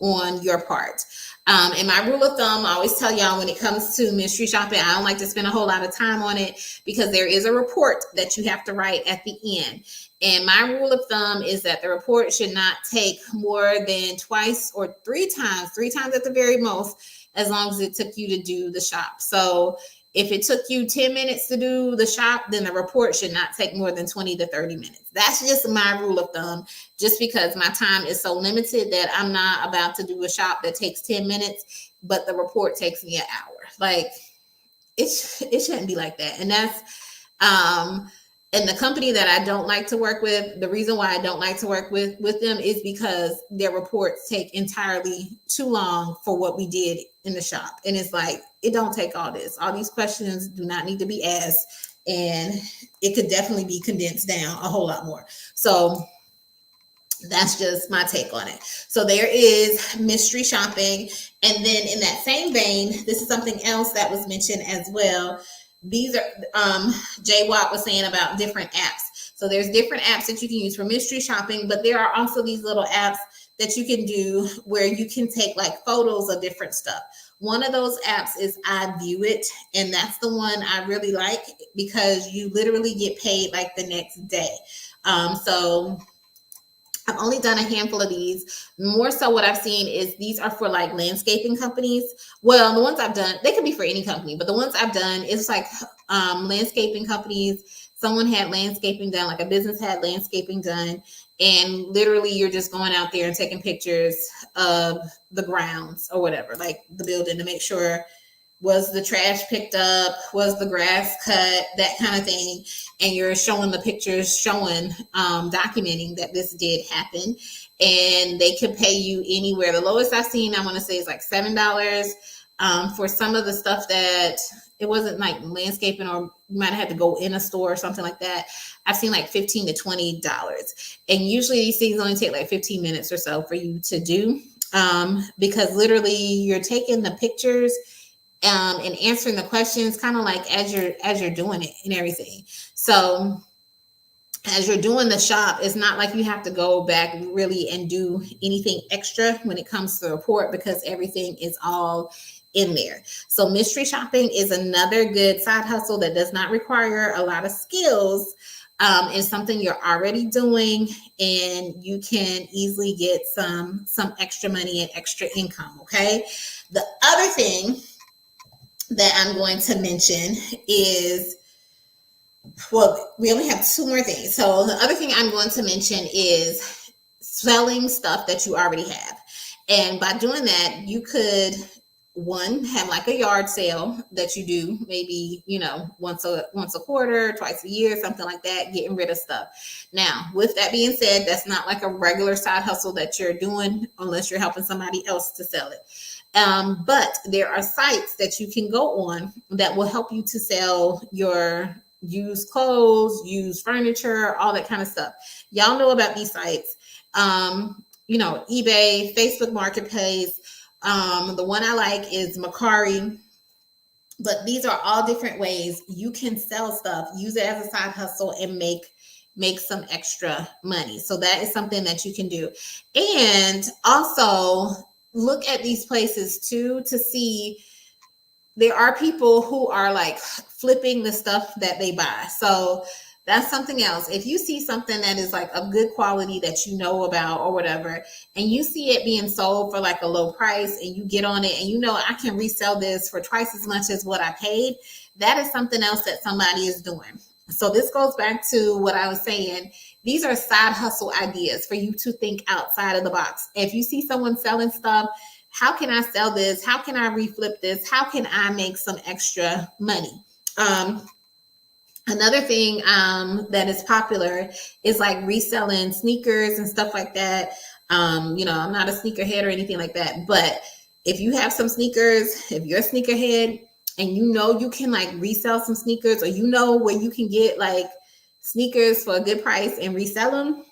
A: on your part. And my rule of thumb, I always tell y'all when it comes to mystery shopping, I don't like to spend a whole lot of time on it because there is a report that you have to write at the end. And my rule of thumb is that the report should not take more than twice or three times at the very most, as long as it took you to do the shop. So if it took you 10 minutes to do the shop, then the report should not take more than 20 to 30 minutes. That's just my rule of thumb, just because my time is so limited that I'm not about to do a shop that takes 10 minutes, but the report takes me an hour. Like it shouldn't be like that. And that's, and the company that I don't like to work with, the reason why I don't like to work with them is because their reports take entirely too long for what we did in the shop. And it's like, it don't take all this. All these questions do not need to be asked. And it could definitely be condensed down a whole lot more. So that's just my take on it. So there is mystery shopping. And then in that same vein, this is something else that was mentioned as well. These are, Jay Watt was saying about different apps. So there's different apps that you can use for mystery shopping, but there are also these little apps that you can do where you can take like photos of different stuff. One of those apps is iViewIt, and that's the one I really like because you literally get paid like the next day. So I've only done a handful of these. More so what I've seen is these are for like landscaping companies. Well, the ones I've done, they could be for any company, but the ones I've done is like landscaping companies. Someone had landscaping done, like a business had landscaping done, and literally you're just going out there and taking pictures of the grounds or whatever, like the building, to make sure, was the trash picked up, was the grass cut, that kind of thing. And you're showing the pictures, showing, documenting that this did happen. And they could pay you anywhere. The lowest I've seen, I want to say, is like $7. For some of the stuff that it wasn't like landscaping, or you might have had to go in a store or something like that, I've seen like $15 to $20. And usually these things only take like 15 minutes or so for you to do, because literally you're taking the pictures and answering the questions kind of like as you're doing it and everything. So as you're doing the shop, it's not like you have to go back really and do anything extra when it comes to the report, because everything is all in there. So mystery shopping is another good side hustle that does not require a lot of skills. It's something you're already doing, and you can easily get some extra money and extra income. Okay. The other thing that I'm going to mention is, well, we only have two more things. So the other thing I'm going to mention is selling stuff that you already have. And by doing that, you could, one, have like a yard sale that you do, maybe, once a quarter, twice a year, something like that, getting rid of stuff. Now, with that being said, that's not like a regular side hustle that you're doing unless you're helping somebody else to sell it. But there are sites that you can go on that will help you to sell your used clothes, used furniture, all that kind of stuff. Y'all know about these sites. eBay, Facebook Marketplace. The one I like is Mercari. But these are all different ways you can sell stuff, use it as a side hustle, and make some extra money. So that is something that you can do. And also look at these places too, to see, there are people who are like flipping the stuff that they buy. So that's something else. If you see something that is like of good quality that you know about or whatever, and you see it being sold for like a low price, and you get on it and I can resell this for twice as much as what I paid, that is something else that somebody is doing. So this goes back to what I was saying. These are side hustle ideas for you to think outside of the box. If you see someone selling stuff, how can I sell this? How can I reflip this? How can I make some extra money? Another thing that is popular is like reselling sneakers and stuff like that. I'm not a sneakerhead or anything like that, but if you have some sneakers, if you're a sneakerhead and you can like resell some sneakers, or where you can get like sneakers for a good price and resell them,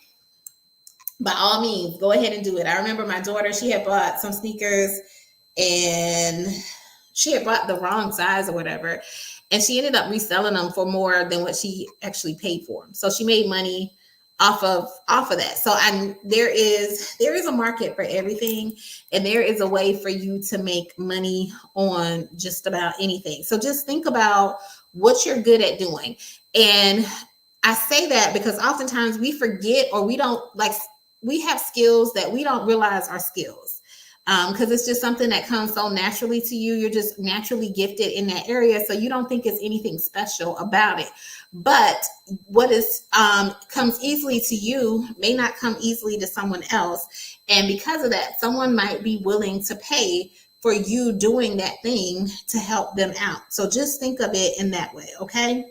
A: by all means, go ahead and do it. I remember my daughter, she had bought some sneakers and she had bought the wrong size or whatever, and she ended up reselling them for more than what she actually paid for them. So she made money off of that. So there is a market for everything, and there is a way for you to make money on just about anything. So just think about what you're good at doing. And I say that because oftentimes we forget, or we have skills that we don't realize are skills. Because it's just something that comes so naturally to you. You're just naturally gifted in that area, so you don't think it's anything special about it. But what comes easily to you may not come easily to someone else, and because of that, someone might be willing to pay for you doing that thing to help them out. So just think of it in that way, okay?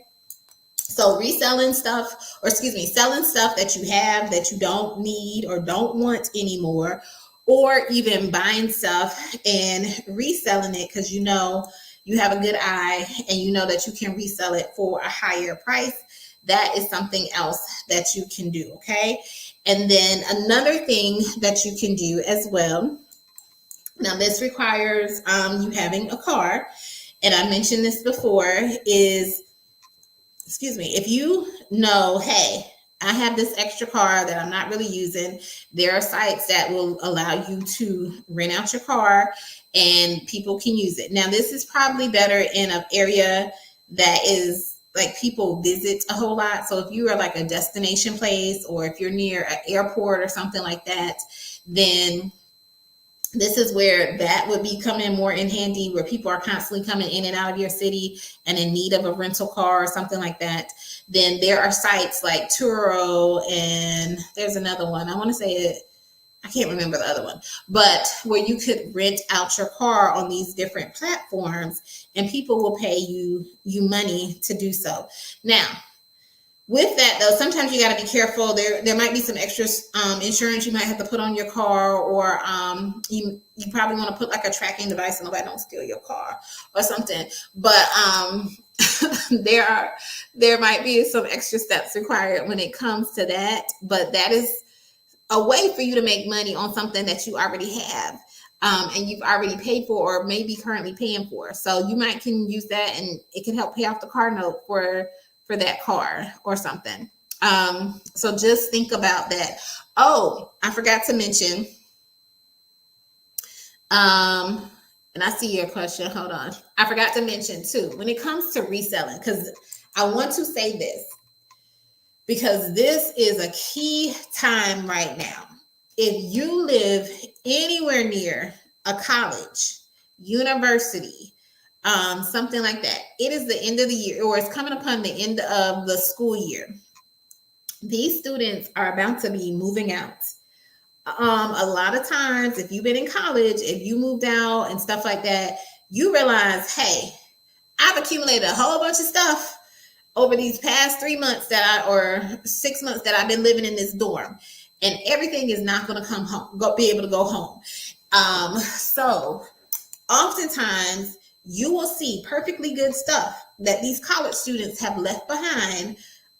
A: So selling stuff that you have that you don't need or don't want anymore, or even buying stuff and reselling it because you have a good eye and that you can resell it for a higher price. That is something else that you can do, okay? And then another thing that you can do as well, now this requires you having a car, and I mentioned this before, is, if you hey, I have this extra car that I'm not really using, there are sites that will allow you to rent out your car and people can use it. Now, this is probably better in an area that is like people visit a whole lot. So if you are like a destination place, or if you're near an airport or something like that, then this is where that would be coming more in handy, where people are constantly coming in and out of your city and in need of a rental car or something like that. Then there are sites like Turo, and there's another one. I want to say it. I can't remember the other one, but where you could rent out your car on these different platforms, and people will pay you money to do so. Now, with that though, sometimes you got to be careful. There might be some extra insurance you might have to put on your car, or you probably want to put like a tracking device so nobody don't steal your car or something. But there might be some extra steps required when it comes to that. But that is a way for you to make money on something that you already have. And you've already paid for, or maybe currently paying for. So you can use that, and it can help pay off the car note for that car or something. So just think about that. Oh, I forgot to mention, and I see your question. Hold on. I forgot to mention too, when it comes to reselling, because I want to say this, because this is a key time right now. If you live anywhere near a college, university, something like that, it is the end of the year, or it's coming upon the end of the school year. These students are about to be moving out. A lot of times, if you've been in college, if you moved out and stuff like that, you realize, hey, I've accumulated a whole bunch of stuff over these past 3 months or 6 months that I've been living in this dorm, and everything is not going to come home, be able to go home. So oftentimes you will see perfectly good stuff that these college students have left behind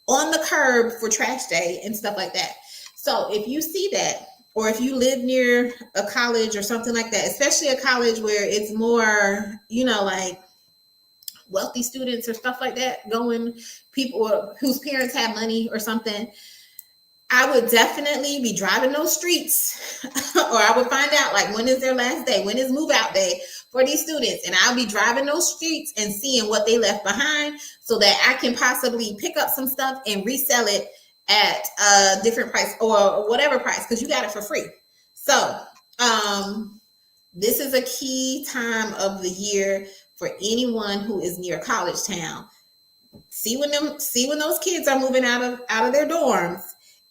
A: on the curb for trash day and stuff like that. So if you see that, or if you live near a college or something like that, especially a college where it's more, like wealthy students or stuff like that going, people whose parents have money or something, I would definitely be driving those streets or I would find out like when is their last day, when is move out day for these students. And I'll be driving those streets and seeing what they left behind so that I can possibly pick up some stuff and resell it at a different price or whatever price, because you got it for free. So this is a key time of the year for anyone who is near college town. See when those kids are moving out of their dorms,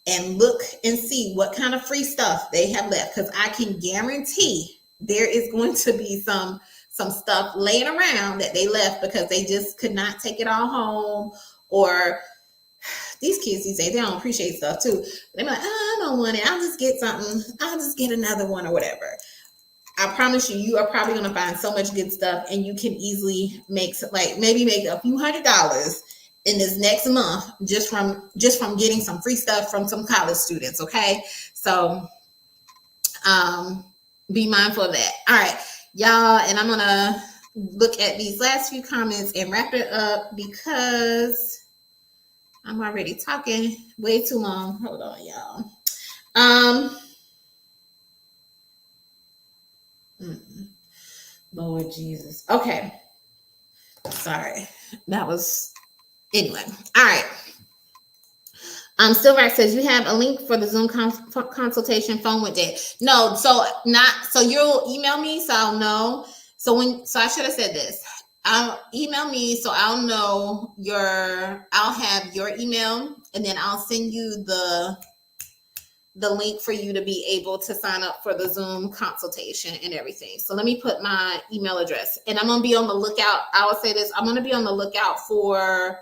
A: and look and see what kind of free stuff they have left, because I can guarantee there is going to be some stuff laying around that they left because they just could not take it all home, or these kids these days, they don't appreciate stuff too. They're like, I don't want it. I'll just get something. I'll just get another one or whatever. I promise you are probably going to find so much good stuff, and you can easily make maybe a few $100s in this next month just from getting some free stuff from some college students. Okay. So, be mindful of that. All right, y'all. And I'm going to look at these last few comments and wrap it up because I'm already talking way too long. Hold on, y'all. Lord Jesus. Okay. Sorry. That was anyway. All right. Silver says you have a link for the Zoom consultation phone with it. No, so you'll email me so I'll know. So I should have said this. I'll email me so I'll know I'll have your email, and then I'll send you the link for you to be able to sign up for the Zoom consultation and everything. So let me put my email address, and I'm going to be on the lookout. I will say this, I'm going to be on the lookout for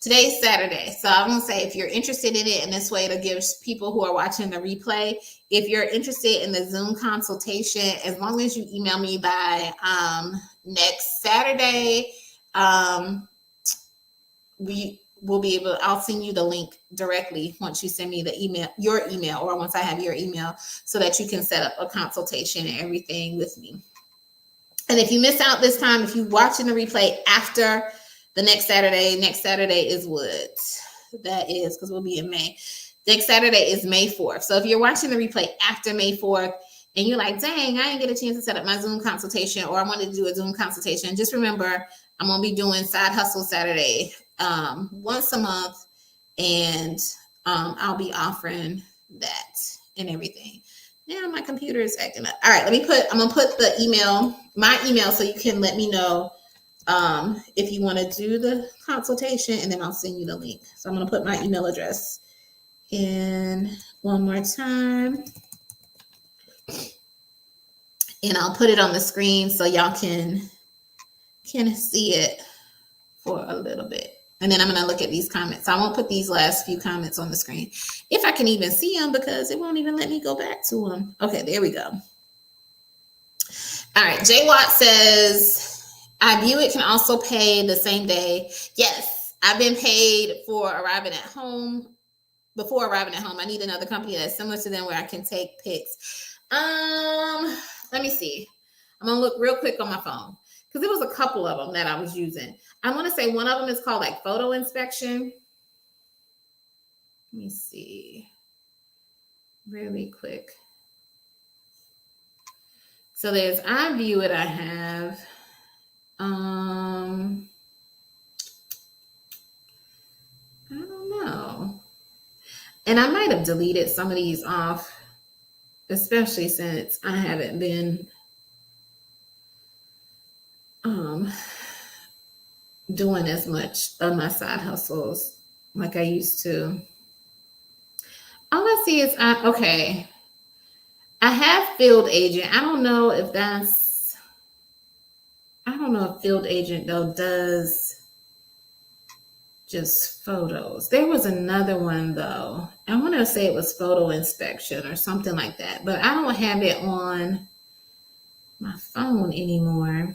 A: today's Saturday. So I'm going to say, if you're interested in it, and this way to give people who are watching the replay, if you're interested in the Zoom consultation, as long as you email me by next Saturday, we'll be able, I'll send you the link directly once you send me your email, or once I have your email, so that you can set up a consultation and everything with me. And if you miss out this time, if you're watching the replay after the next Saturday is what that is, because we'll be in May. Next Saturday is May 4th. So if you're watching the replay after May 4th and you're like, dang, I didn't get a chance to set up my Zoom consultation, or I wanted to do a Zoom consultation, just remember, I'm going to be doing Side Hustle Saturday once a month, and I'll be offering that and everything. Now my computer is acting up. All right, I'm gonna put my email, so you can let me know if you want to do the consultation, and then I'll send you the link. So I'm gonna put my email address in one more time, and I'll put it on the screen so y'all can see it for a little bit. And then I'm going to look at these comments. I won't put these last few comments on the screen if I can even see them, because it won't even let me go back to them. Okay, there we go. All right, Jay Watt says, I view it can also pay the same day. Yes, I've been paid for arriving at home. Before arriving at home, I need another company that's similar to them where I can take pics. Let me see. I'm going to look real quick on my phone, because there was a couple of them that I was using. I want to say one of them is called like Photo Inspection. Let me see really quick. So there's iView It I have. I don't know. And I might have deleted some of these off, especially since I haven't been doing as much of my side hustles like I used to. All I see is, okay, I have Field Agent. I don't know if Field Agent though does just photos. There was another one though. I want to say it was Photo Inspection or something like that, but I don't have it on my phone anymore.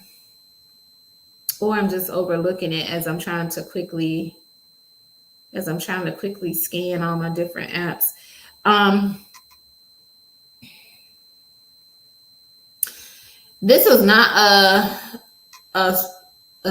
A: Or I'm just overlooking it as I'm trying to quickly scan all my different apps. This was not a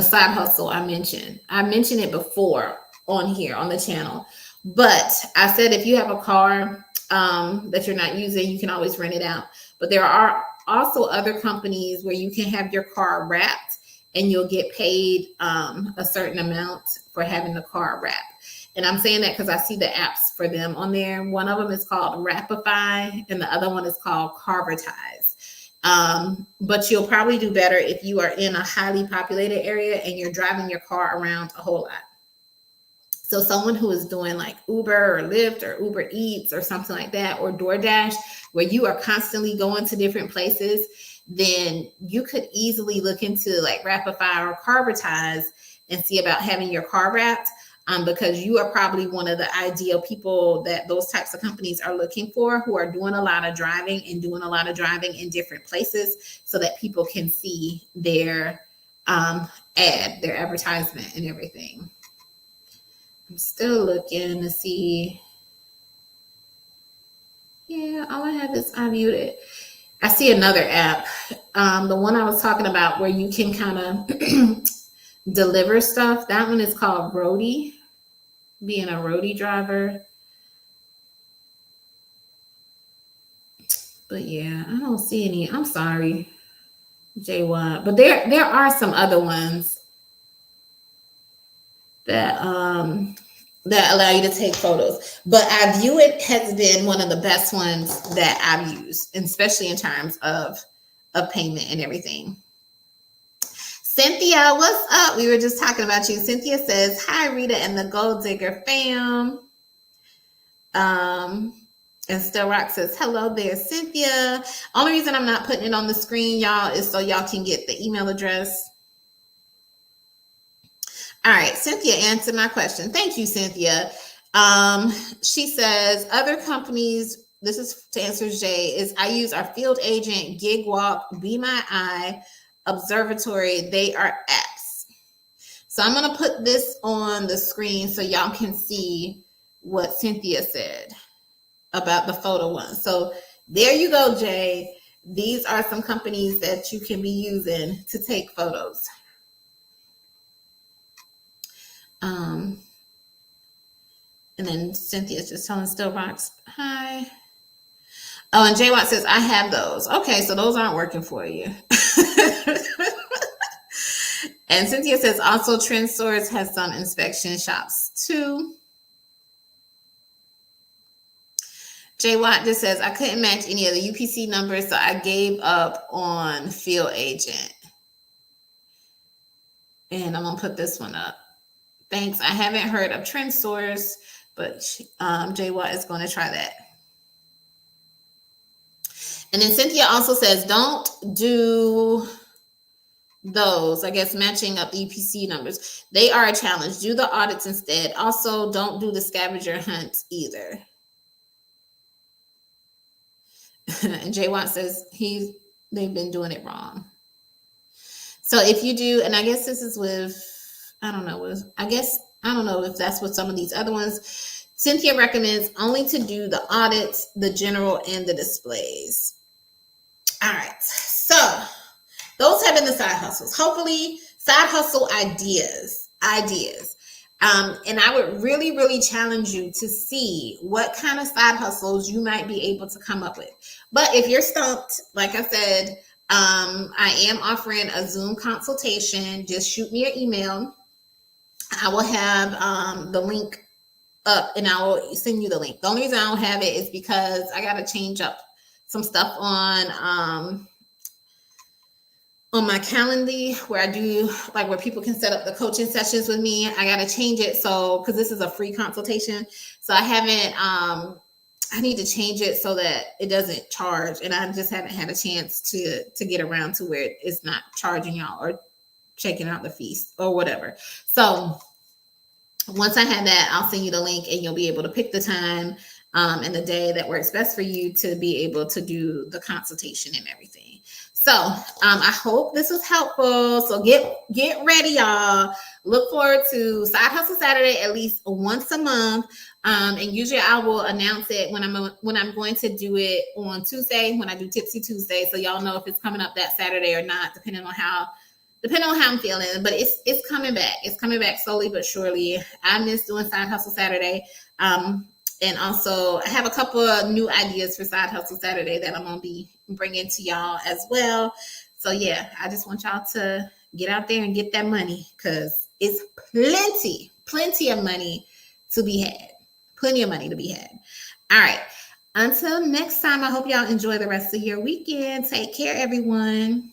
A: side hustle I mentioned. I mentioned it before on here on the channel, but I said if you have a car that you're not using, you can always rent it out. But there are also other companies where you can have your car wrapped, and you'll get paid a certain amount for having the car wrapped. And I'm saying that because I see the apps for them on there. One of them is called Wrapify, and the other one is called Carvertize. But you'll probably do better if you are in a highly populated area and you're driving your car around a whole lot. So someone who is doing like Uber or Lyft or Uber Eats or something like that, or DoorDash, where you are constantly going to different places, then you could easily look into like Wrapify or Carvertize and see about having your car wrapped, because you are probably one of the ideal people that those types of companies are looking for, who are doing a lot of driving in different places, so that people can see their their advertisement and everything. I'm still looking to see. Yeah, all I have is iView It. I see another app, the one I was talking about where you can kind of deliver stuff. That one is called Roadie, being a roadie driver. But yeah, I don't see any. I'm sorry, J1, but there are some other ones that that allow you to take photos. But iView It has been one of the best ones that I've used, especially in terms of payment and everything. Cynthia, what's up? We were just talking about you. Cynthia says, hi, Rita and the Gold Digger fam. And Still Rock says, hello there, Cynthia. Only reason I'm not putting it on the screen, y'all, is so y'all can get the email address. All right, Cynthia answered my question. Thank you, Cynthia. She says, other companies, this is to answer Jay, is I use our Field Agent, GigWalk, Be My Eye, Observatory. They are apps. So I'm going to put this on the screen so y'all can see what Cynthia said about the photo one. So there you go, Jay. These are some companies that you can be using to take photos. And then Cynthia's just telling Still Rocks, hi. Oh, and J Watt says, I have those. Okay, so those aren't working for you. And Cynthia says also Trend Stores has some inspection shops too. Jay Watt just says, I couldn't match any of the UPC numbers, so I gave up on Field Agent. And I'm going to put this one up. Thanks. I haven't heard of Trend Stores, but Jay Watt is going to try that. And then Cynthia also says, don't do those, I guess, matching up the UPC numbers. They are a challenge. Do the audits instead. Also, don't do the scavenger hunts either. And Jay Watt says they've been doing it wrong. So if you do, and I guess this is with, I don't know if that's with some of these other ones. Cynthia recommends only to do the audits, the general, and the displays. All right. So those have been the side hustles. Hopefully, side hustle ideas. And I would really, really challenge you to see what kind of side hustles you might be able to come up with. But if you're stumped, like I said, I am offering a Zoom consultation. Just shoot me an email. I will have the link up and I will send you the link. The only reason I don't have it is because I got to change up some stuff on my Calendly where I do like where people can set up the coaching sessions with me. I got to change it. So, cause this is a free consultation. So I haven't, I need to change it so that it doesn't charge. And I just haven't had a chance to get around to where it's not charging y'all or checking out the fees or whatever. So once I have that, I'll send you the link and you'll be able to pick the time and the day that works best for you to be able to do the consultation and everything. So I hope this was helpful. So get ready, y'all. Look forward to Side Hustle Saturday at least once a month. And usually I will announce it when I'm going to do it on Tuesday, when I do Tipsy Tuesday. So y'all know if it's coming up that Saturday or not, depending on how I'm feeling. But it's coming back. It's coming back slowly but surely. I miss doing Side Hustle Saturday. And also I have a couple of new ideas for Side Hustle Saturday that I'm going to be bringing to y'all as well. So yeah, I just want y'all to get out there and get that money because it's plenty of money to be had. Plenty of money to be had. All right. Until next time, I hope y'all enjoy the rest of your weekend. Take care, everyone.